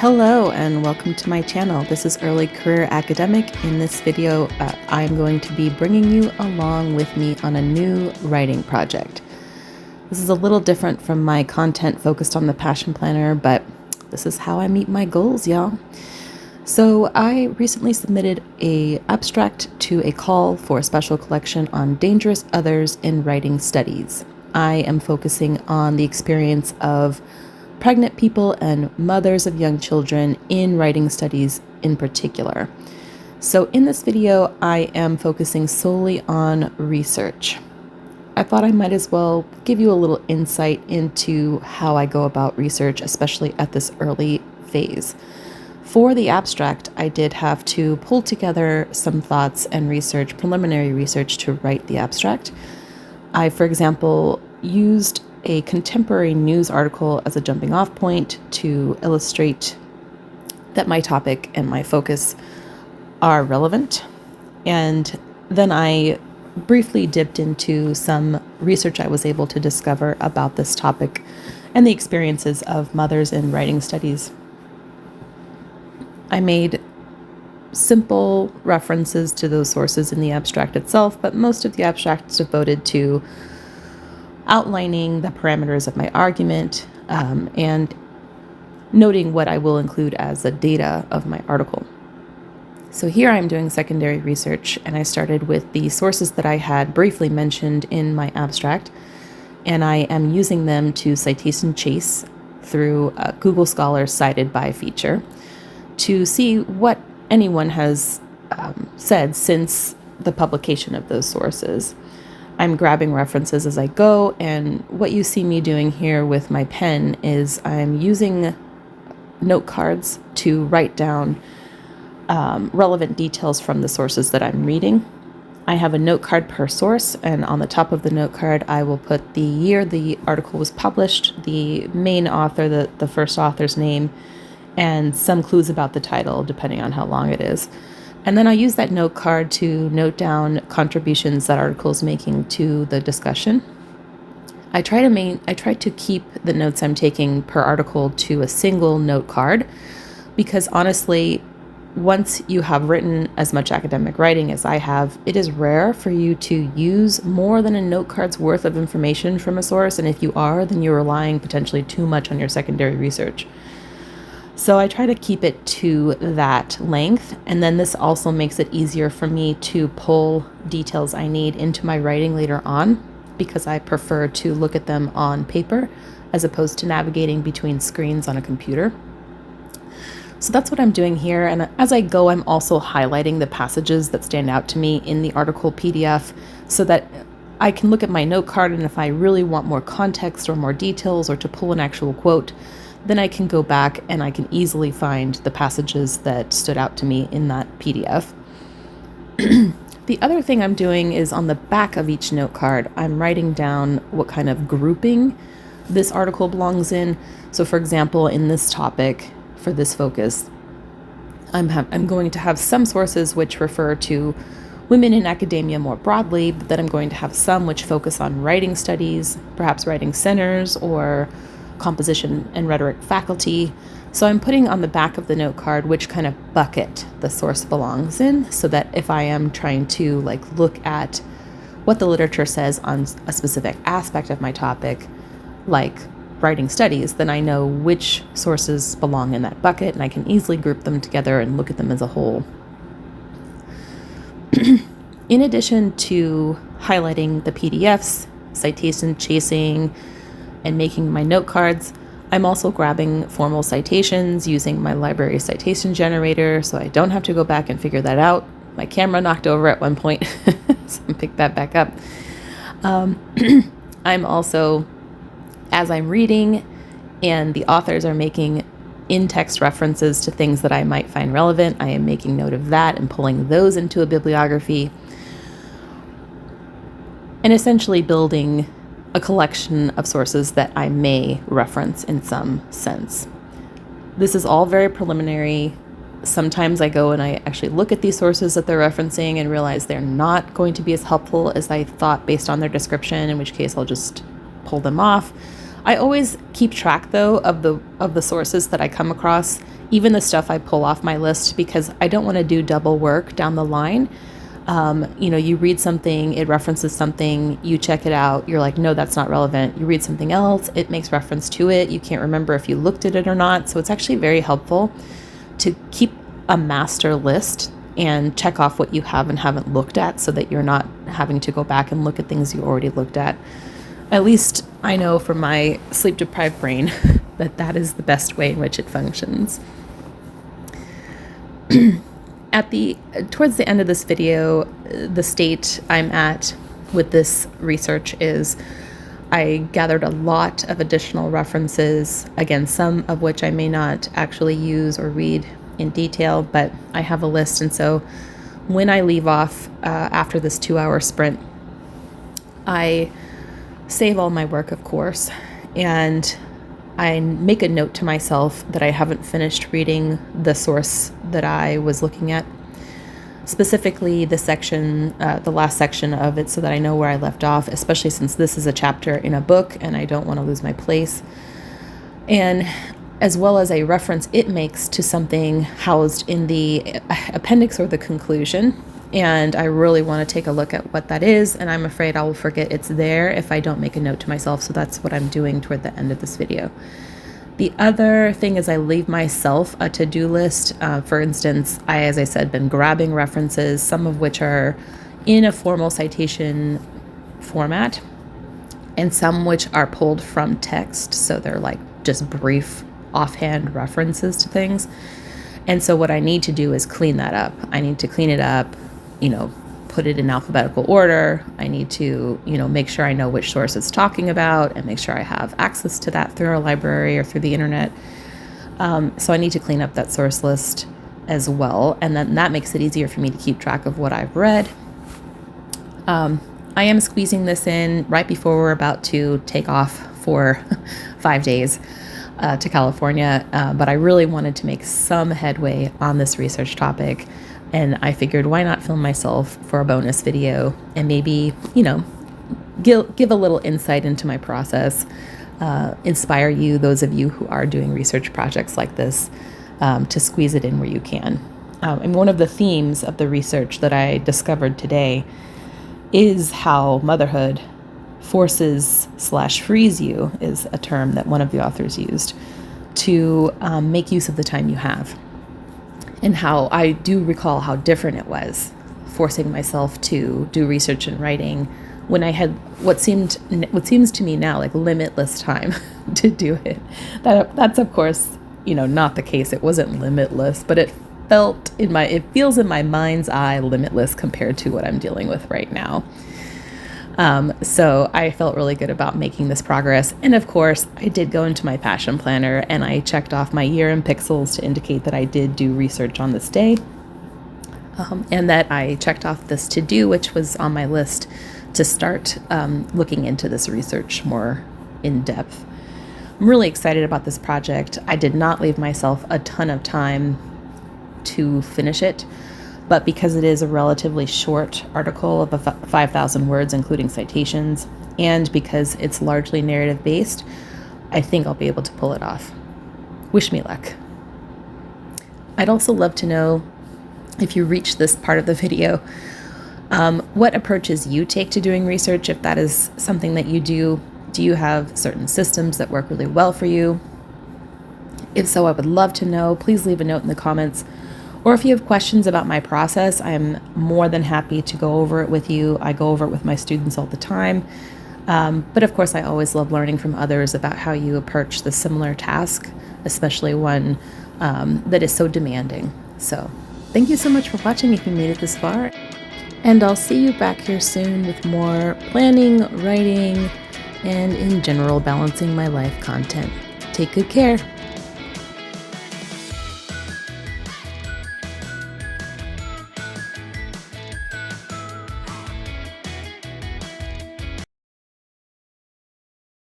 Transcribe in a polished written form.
Hello and welcome to my channel. This is Early Career Academic. In this video, I'm going to be bringing you along with me on a new writing project. This is a little different from my content focused on the Passion Planner, but this is how I meet my goals, y'all. So I recently submitted an abstract to a call for a special collection on dangerous others in writing studies. I am focusing on the experience of pregnant people and mothers of young children in writing studies in particular. So in this video, I am focusing solely on research. I thought I might as well give you a little insight into how I go about research, especially at this early phase. For the abstract, I did have to pull together some thoughts and research, preliminary research, to write the abstract. I, for example, used a contemporary news article as a jumping off point to illustrate that my topic and my focus are relevant. And then I briefly dipped into some research I was able to discover about this topic and the experiences of mothers in writing studies. I made simple references to those sources in the abstract itself, but most of the abstract is devoted to outlining the parameters of my argument and noting what I will include as the data of my article. So here I'm doing secondary research, and I started with the sources that I had briefly mentioned in my abstract, and I am using them to citation chase through Google Scholar cited by feature to see what anyone has said since the publication of those sources. I'm grabbing references as I go, and what you see me doing here with my pen is I'm using note cards to write down relevant details from the sources that I'm reading. I have a note card per source, and on the top of the note card I will put the year the article was published, the main author, the first author's name, and some clues about the title depending on how long it is. And then I use that note card to note down contributions that article is making to the discussion. I try to keep the notes I'm taking per article to a single note card, because honestly, once you have written as much academic writing as I have, it is rare for you to use more than a note card's worth of information from a source, and if you are, then you're relying potentially too much on your secondary research. So I try to keep it to that length, and then this also makes it easier for me to pull details I need into my writing later on, because I prefer to look at them on paper as opposed to navigating between screens on a computer. So that's what I'm doing here, and as I go, I'm also highlighting the passages that stand out to me in the article PDF so that I can look at my note card, and if I really want more context or more details or to pull an actual quote, then I can go back and I can easily find the passages that stood out to me in that PDF. The other thing I'm doing is on the back of each note card, I'm writing down what kind of grouping this article belongs in. So for example, in this topic, for this focus, I'm going to have some sources which refer to women in academia more broadly, but then I'm going to have some which focus on writing studies, perhaps writing centers or composition and rhetoric faculty. So I'm putting on the back of the note card which kind of bucket the source belongs in, so that if I am trying to look at what the literature says on a specific aspect of my topic, like writing studies, then I know which sources belong in that bucket, and I can easily group them together and look at them as a whole. In addition to highlighting the PDFs, citation chasing, and making my note cards, I'm also grabbing formal citations using my library citation generator, so I don't have to go back and figure that out. My camera knocked over at one point, so I picked that back up. I'm also, as I'm reading and the authors are making in-text references to things that I might find relevant, I am making note of that and pulling those into a bibliography, and essentially building a collection of sources that I may reference in some sense. This is all very preliminary. Sometimes I go and I actually look at these sources that they're referencing and realize they're not going to be as helpful as I thought based on their description, in which case I'll just pull them off. I always keep track, though, of the sources that I come across, even the stuff I pull off my list, because I don't want to do double work down the line. You read something, it references something, you check it out, you're like, no, that's not relevant. You read something else, it makes reference to it. You can't remember if you looked at it or not. So it's actually very helpful to keep a master list and check off what you have and haven't looked at, so that you're not having to go back and look at things you already looked at. At least I know from my sleep-deprived brain that is the best way in which it functions. Towards the end of this video, the state I'm at with this research is I gathered a lot of additional references, again, some of which I may not actually use or read in detail, but I have a list. And so when I leave off after this 2-hour sprint, I save all my work, of course, and I make a note to myself that I haven't finished reading the source that I was looking at, specifically the section, the last section of it, so that I know where I left off, especially since this is a chapter in a book and I don't want to lose my place. And as well as a reference it makes to something housed in the appendix or the conclusion. And I really want to take a look at what that is, and I'm afraid I will forget it's there if I don't make a note to myself, so that's what I'm doing toward the end of this video. The other thing is I leave myself a to-do list. For instance, as I said, been grabbing references, some of which are in a formal citation format, and some which are pulled from text, so they're like just brief offhand references to things. And so what I need to do is clean that up. I need to clean it up, put it in alphabetical order. I need to, make sure I know which source it's talking about, and make sure I have access to that through our library or through the internet. So I need to clean up that source list as well. And then that makes it easier for me to keep track of what I've read. I am squeezing this in right before we're about to take off for 5 days to California. But I really wanted to make some headway on this research topic. And I figured, why not film myself for a bonus video and maybe, give a little insight into my process, inspire you, those of you who are doing research projects like this, to squeeze it in where you can. And one of the themes of the research that I discovered today is how motherhood forces/frees you, is a term that one of the authors used, to make use of the time you have. And how I do recall how different it was forcing myself to do research and writing when I had what seems to me now like limitless time to do it. That's of course, not the case. It wasn't limitless, but it feels in my mind's eye limitless compared to what I'm dealing with right now. So I felt really good about making this progress. And of course, I did go into my passion planner and I checked off my year in pixels to indicate that I did do research on this day. And that I checked off this to do, which was on my list to start looking into this research more in depth. I'm really excited about this project. I did not leave myself a ton of time to finish it. But because it is a relatively short article of 5,000 words, including citations, and because it's largely narrative-based, I think I'll be able to pull it off. Wish me luck. I'd also love to know, if you reach this part of the video, what approaches you take to doing research. If that is something that you do you have certain systems that work really well for you? If so, I would love to know. Please leave a note in the comments. Or if you have questions about my process, I'm more than happy to go over it with you. I go over it with my students all the time. But of course, I always love learning from others about how you approach the similar task, especially one that is so demanding. So thank you so much for watching if you made it this far. And I'll see you back here soon with more planning, writing, and in general, balancing my life content. Take good care.